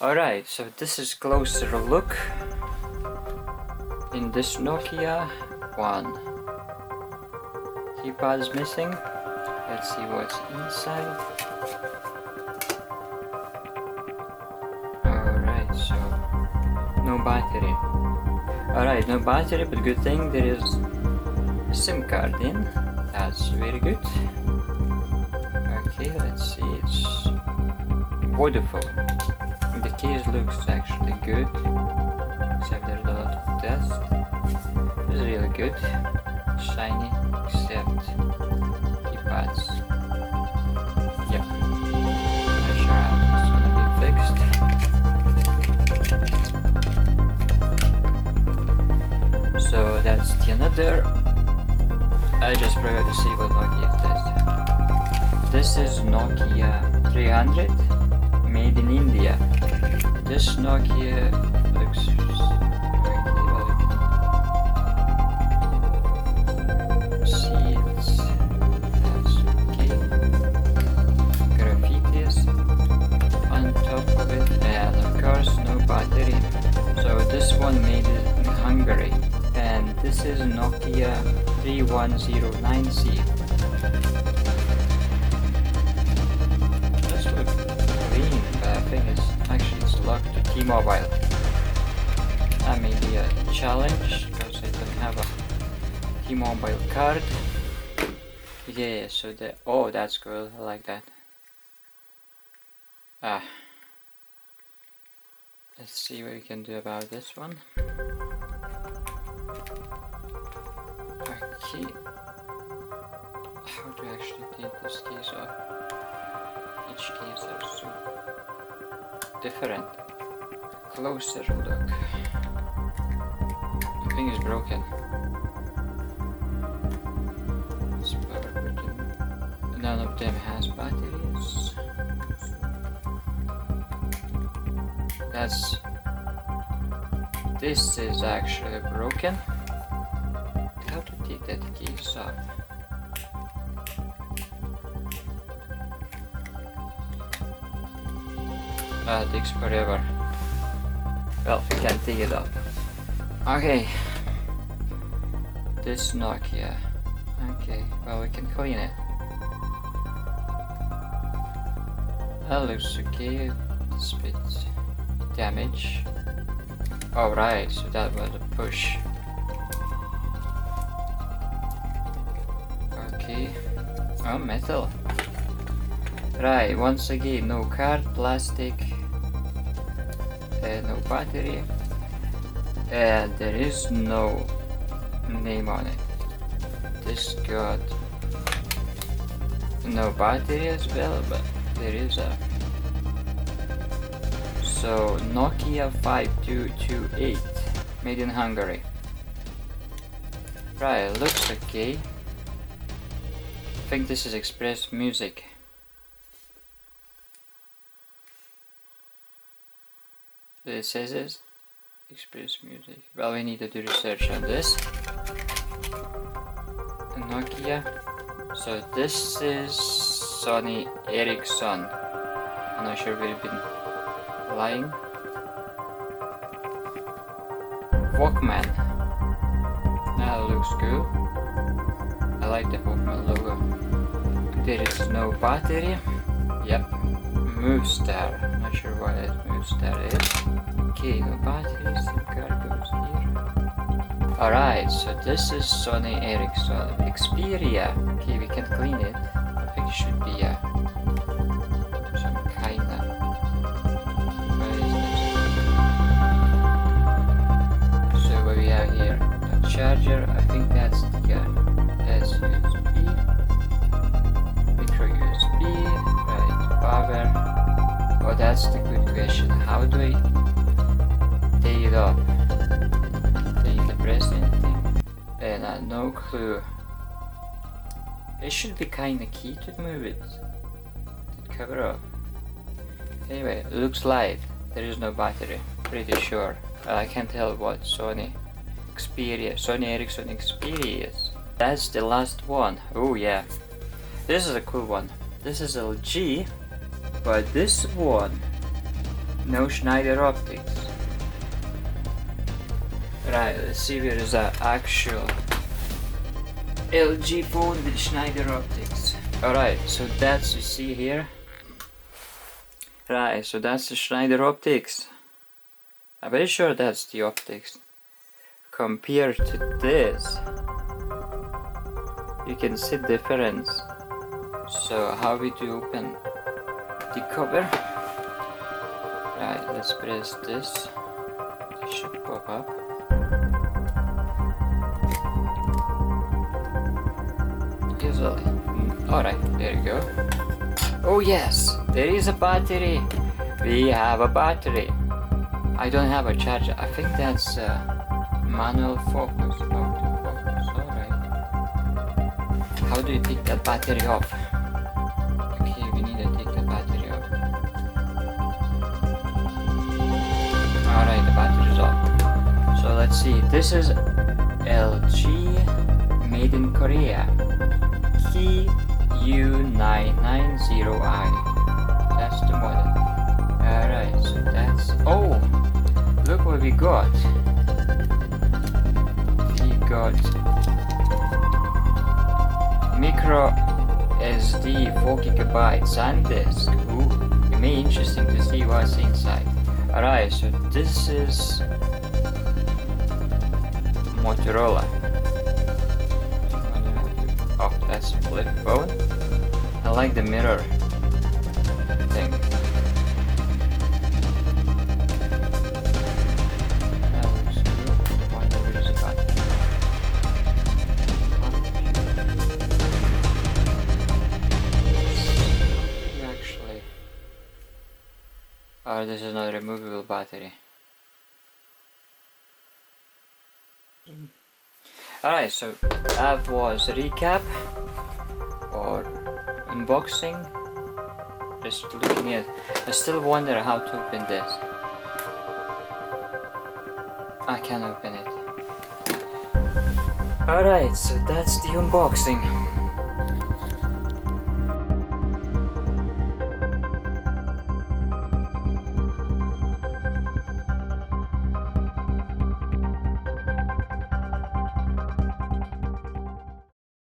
Alright, so this is closer look in this Nokia one. Keypad is missing. Let's see what's inside. Alright, so no battery. Alright, no battery, but good thing there is a SIM card in. That's very good. Okay, let's see, it's Vodafone. The case looks actually good, except there's a lot of dust. It's really good. Shiny, except keypads. Yep. Not sure how it's gonna be fixed. So that's the another. I just forgot to see what Nokia is. This is Nokia 300, made in India. This Nokia looks seeds. That's okay. Graffitis on top of it, and of course no battery. So this one made it in Hungary, and this is Nokia 3109C. This looks clean, but I think it's locked to T-Mobile. That may be a challenge because I don't have a T-Mobile card. Yeah, so oh, that's cool. I like that. Let's see what we can do about this one. Okay. How to actually take this case off? Each case are so different. Closer look. I think it's broken. It's power button. None of them has batteries. This is actually broken. How to take that case off? It takes forever. Well, we can take it up. Okay. This Nokia. Okay, well, we can clean it. That looks okay. It's a bit damaged. Alright, so that was a push. Okay. Oh, metal. Right, once again, no card, plastic. No battery, and there is no name on it. This got no battery as well, but there is a. So Nokia 5228, made in Hungary. Right, looks okay. I think this is Express Music. It says this Express Music. Well, we need to do research on this. Nokia. So this is Sony Ericsson. I'm not sure we've been lying. Walkman. That looks cool. I like the Walkman logo. There is no battery. Yep. Movistar. Not sure what that Movistar is. Okay, no battery, SIM card goes here. Alright, so this is Sony Ericsson Xperia. Okay, we can clean it. I think it should be some kind of. What is this? So what we have here? The charger. I think that's the USB. Micro USB. Right, power. Oh, that's the good question. How do I take it off? Take the press anything? And no clue. It should be kinda key to move it. To cover up. Anyway, it looks light. There is no battery. Pretty sure. I can't tell what Sony Ericsson Xperia is. That's the last one. Oh yeah. This is a cool one. This is LG. But this one No Schneider optics. Right, let's see where is the actual LG phone with Schneider optics. Alright, so that's, you see here. Right, so that's the Schneider optics. I'm very sure that's the optics. Compared to this, you can see the difference. So how we do open the cover? Right, let's press this. It should pop up. Easily. Alright, there you go. Oh yes, there is a battery. We have a battery. I don't have a charger. I think that's manual focus. Autofocus. Alright. How do you take that battery off? Okay, we need to take the battery off. Alright, the battery is off. So let's see. This is LG made in Korea. U990i. That's the model. Alright, so that's... Oh! Look what we got. We got micro SD 4GB SanDisk. Ooh, it may be interesting to see what's inside. Alright, so this is Motorola. Oh, that's a flip phone. I like the mirror thing. That looks good. I wonder where is the battery. Actually. Oh, this is not a removable battery. Alright, so that was a recap or unboxing. Just looking at, I still wonder how to open this. I can't open it. Alright, so that's the unboxing.